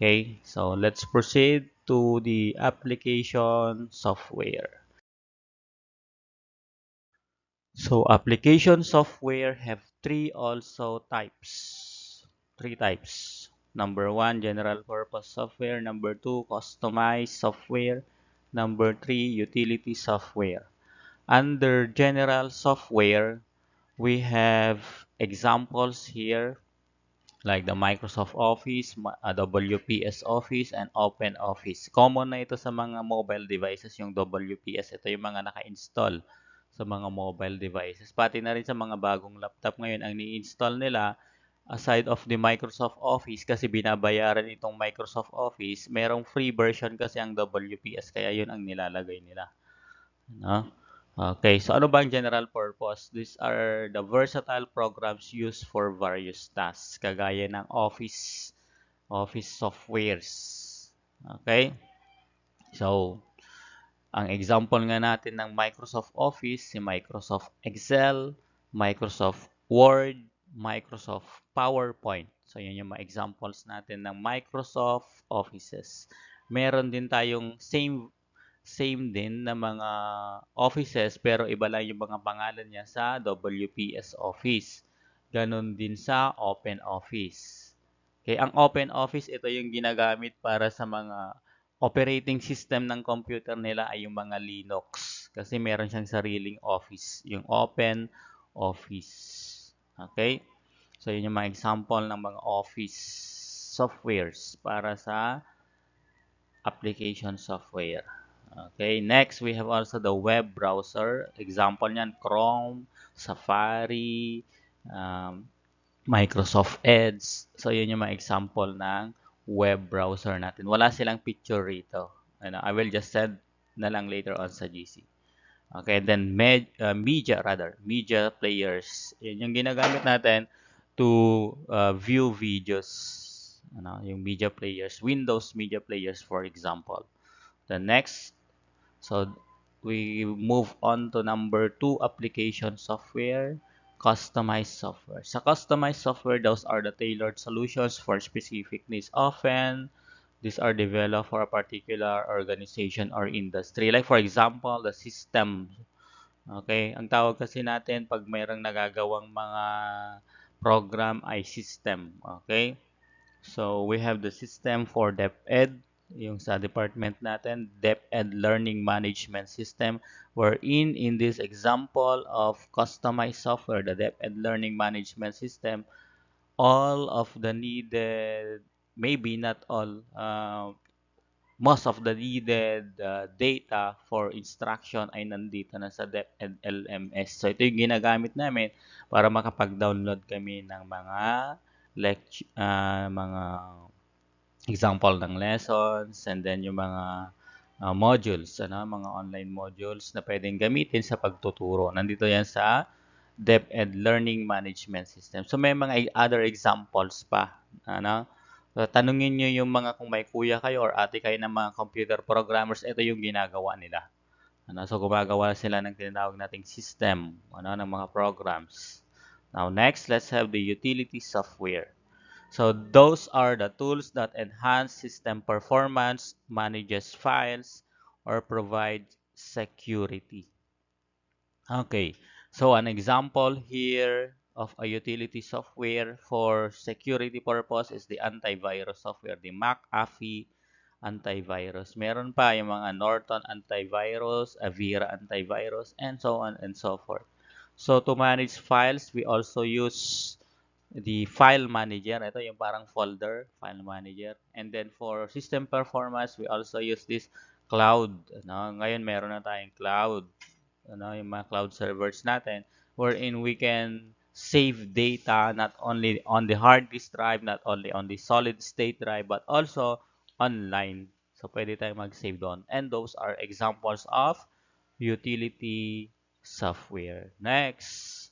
Okay, so let's proceed to the application software. So application software have three types. Number one, general purpose software. Number two, customized software. Number three, utility software. Under general software, we have examples here like the Microsoft Office, WPS Office, and Open Office. Common na ito sa mga mobile devices, yung WPS. Ito yung mga naka-install sa mga mobile devices. Pati na rin sa mga bagong laptop ngayon, ang ni-install nila, aside of the Microsoft Office, kasi binabayaran itong Microsoft Office, merong free version kasi ang WPS, kaya yun ang nilalagay nila. No? Okay, so ano ba ang general purpose? These are the versatile programs used for various tasks, kagaya ng office softwares. Okay? So, ang example nga natin ng Microsoft Office, si Microsoft Excel, Microsoft Word, Microsoft PowerPoint. So, yun yung mga examples natin ng Microsoft Offices. Meron din tayong same din na mga offices pero iba lang yung mga pangalan niya sa WPS Office. Ganon din sa Open Office. Okay, ang Open Office, ito yung ginagamit para sa mga operating system ng computer nila ay yung mga Linux. Kasi meron siyang sariling office, yung Open Office. Okay? So, yun yung mga example ng mga office softwares para sa application software. Okay, next we have also the web browser. Example niyan, Chrome, Safari, um, Microsoft Edge. So, yun yung mga example ng web browser natin. Wala silang picture rito. Ano, I will just send na lang later on sa GC. Okay, then media players. Yun yung ginagamit natin to view videos. Ano, yung media players, Windows media players for example. The next, so we move on to number two, application software, customized software. Sa customized software, those are the tailored solutions for specific needs. Often, these are developed for a particular organization or industry. Like for example, the system. Okay, ang tawag kasi natin pag mayroong nagagawang mga program ay system. Okay, so we have the system for DepEd, yung sa department natin, DepEd Learning Management System, wherein in this example of customized software, the DepEd Learning Management System, all of the needed, maybe not all, most of the needed data for instruction ay nandito na sa DepEd LMS. So ito yung ginagamit namin para makapag-download kami ng mga example ng lessons and then yung mga modules, mga online modules na pwedeng gamitin sa pagtuturo. Nandito yan sa DepEd Learning Management System. So may mga other examples pa. So, tanungin nyo yung mga kung may kuya kayo or ate kayo ng mga computer programmers, ito yung ginagawa nila. So gumagawa sila ng tinatawag nating system, ng mga programs. Now next, let's have the utility software. So those are the tools that enhance system performance, manages files, or provide security. Okay, so an example here of a utility software for security purpose is the antivirus software, the McAfee antivirus. Meron pa yung mga Norton antivirus, Avira antivirus, and so on and so forth. So to manage files, we also use the file manager. Ito yung parang folder, file manager. And then for system performance, we also use this cloud. Ngayon meron na tayong cloud. Yung mga cloud servers natin wherein we can save data not only on the hard disk drive, not only on the solid state drive, but also online. So, pwede tayong mag-save doon. And those are examples of utility software. Next.